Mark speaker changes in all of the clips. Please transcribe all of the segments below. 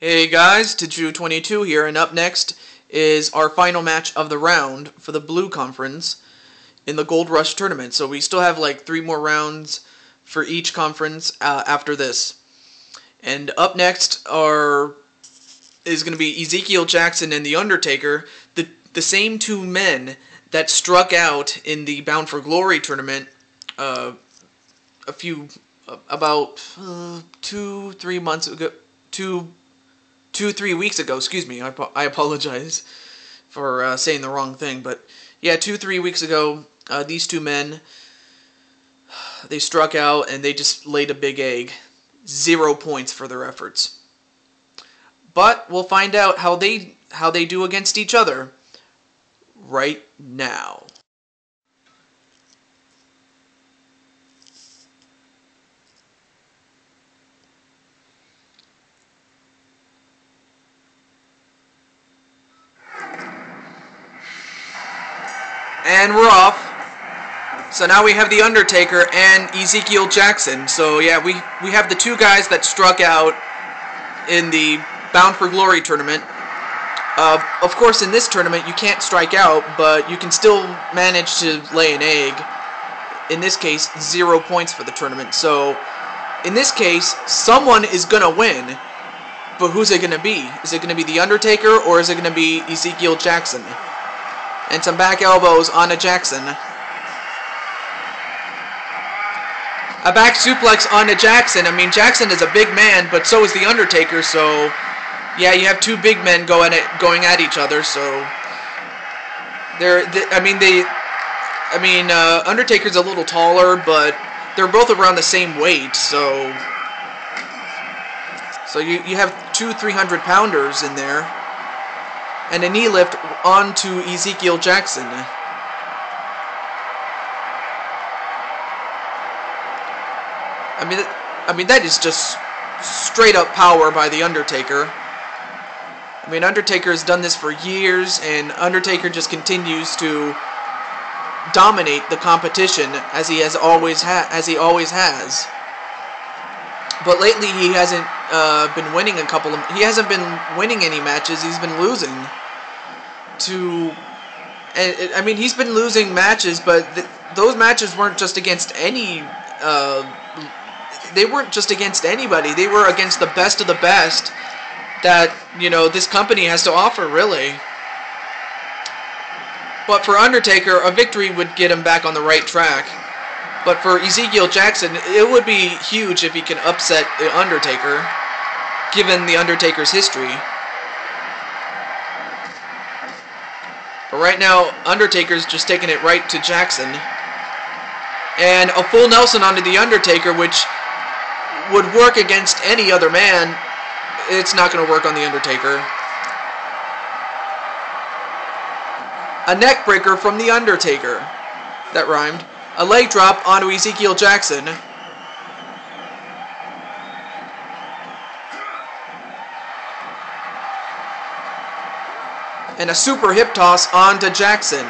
Speaker 1: Hey guys, Tiju22 here, and up next is our final match of the round for the Blue Conference in the Gold Rush tournament. So we still have like 3 more rounds for each conference after this. And up next is going to be Ezekiel Jackson and the Undertaker, the same 2 men that struck out in the Bound for Glory tournament about 2-3 months ago. 2-3 weeks ago, excuse me, I apologize for saying the wrong thing, but yeah, 2-3 weeks ago, these 2 men, they struck out and they just laid a big egg. 0 points for their efforts. But we'll find out how they do against each other right now. And we're off. So now we have the Undertaker and Ezekiel Jackson. So yeah, we have the 2 guys that struck out in the Bound for Glory tournament. Of course, in this tournament, you can't strike out, but you can still manage to lay an egg. In this case, 0 points for the tournament. So in this case, someone is going to win. But who's it going to be? Is it going to be the Undertaker, or is it going to be Ezekiel Jackson? And some back elbows onto Jackson. A back suplex onto Jackson. I mean, Jackson is a big man, but so is the Undertaker. So, yeah, you have 2 big men going at each other. So, Undertaker's a little taller, but they're both around the same weight. So you have 2 300-pounders in there, and a knee lift onto Ezekiel Jackson. I mean that is just straight up power by the Undertaker. I mean, Undertaker has done this for years, and Undertaker just continues to dominate the competition as he always has. But lately he hasn't been winning he hasn't been winning any matches. He's been losing to, I mean, he's been losing matches, but those matches weren't just against they weren't just against anybody. They were against the best of the best that, this company has to offer, really. But for Undertaker, a victory would get him back on the right track. But for Ezekiel Jackson, it would be huge if he can upset the Undertaker, given the Undertaker's history. But right now, Undertaker's just taking it right to Jackson. And a full Nelson onto the Undertaker, which would work against any other man. It's not going to work on the Undertaker. A neck breaker from the Undertaker. That rhymed. A leg drop onto Ezekiel Jackson. And a super hip toss onto Jackson.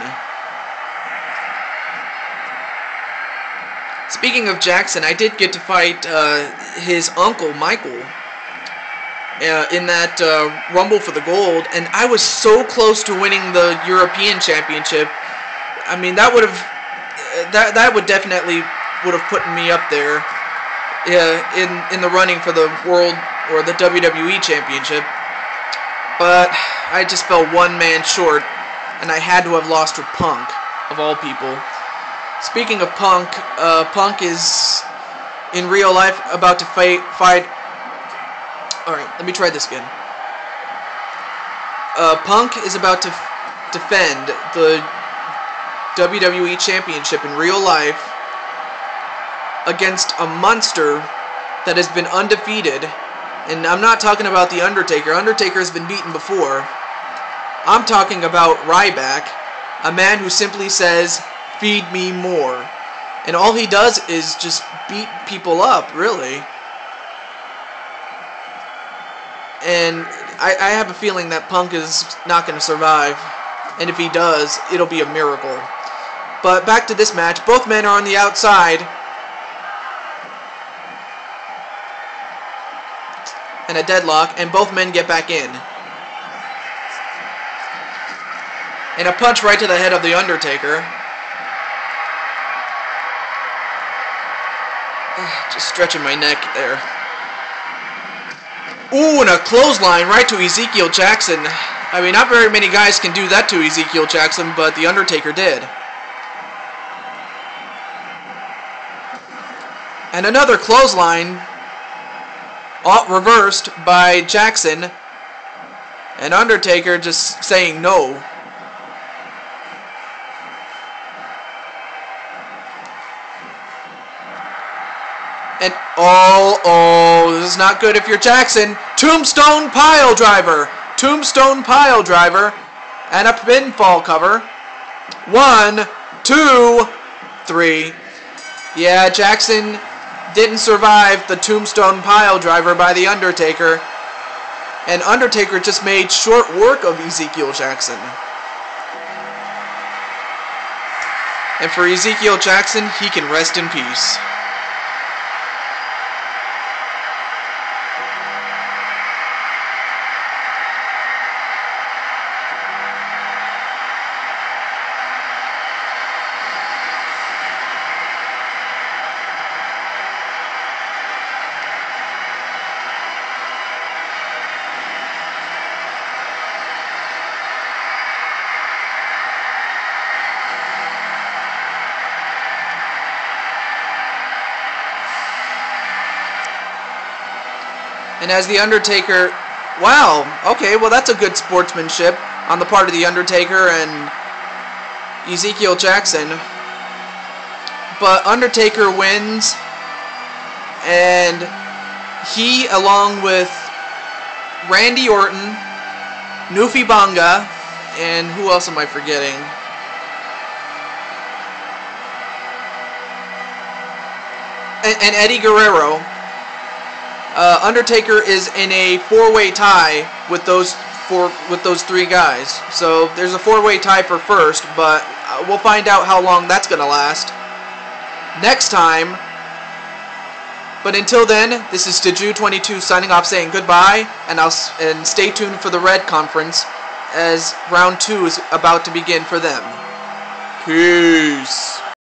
Speaker 1: Speaking of Jackson, I did get to fight his uncle, Michael, in that Rumble for the Gold, and I was so close to winning the European Championship. I mean, that would definitely have put me up there in the running for the World or the WWE Championship. But I just fell 1 man short, and I had to have lost to Punk, of all people. Speaking of Punk, Punk is in real life about to fight. Alright, let me try this again. Punk is about to defend the WWE Championship in real life against a monster that has been undefeated. And I'm not talking about the Undertaker. Undertaker has been beaten before. I'm talking about Ryback, a man who simply says, "Feed me more." And all he does is just beat people up, really. And I have a feeling that Punk is not going to survive. And if he does, it'll be a miracle. But back to this match. Both men are on the outside. and a deadlock, and both men get back in. And a punch right to the head of the Undertaker. Just stretching my neck there. Ooh, and a clothesline right to Ezekiel Jackson. I mean, not very many guys can do that to Ezekiel Jackson, but the Undertaker did. And another clothesline, reversed by Jackson. And Undertaker just saying no. And oh, this is not good if you're Jackson. Tombstone pile driver. Tombstone pile driver. And a pinfall cover. 1, 2, 3. Yeah, Jackson didn't survive the tombstone pile driver by the Undertaker. And Undertaker just made short work of Ezekiel Jackson. And for Ezekiel Jackson, he can rest in peace. And as the Undertaker, wow, okay, well that's a good sportsmanship on the part of the Undertaker and Ezekiel Jackson. But Undertaker wins, and he, along with Randy Orton, Nufi Banga, and who else am I forgetting? And Eddie Guerrero. Undertaker is in a 4-way tie with those three guys. So there's a 4-way tie for first, but we'll find out how long that's gonna last next time. But until then, this is Staju22 signing off, saying goodbye, and stay tuned for the Red Conference as round 2 is about to begin for them. Peace.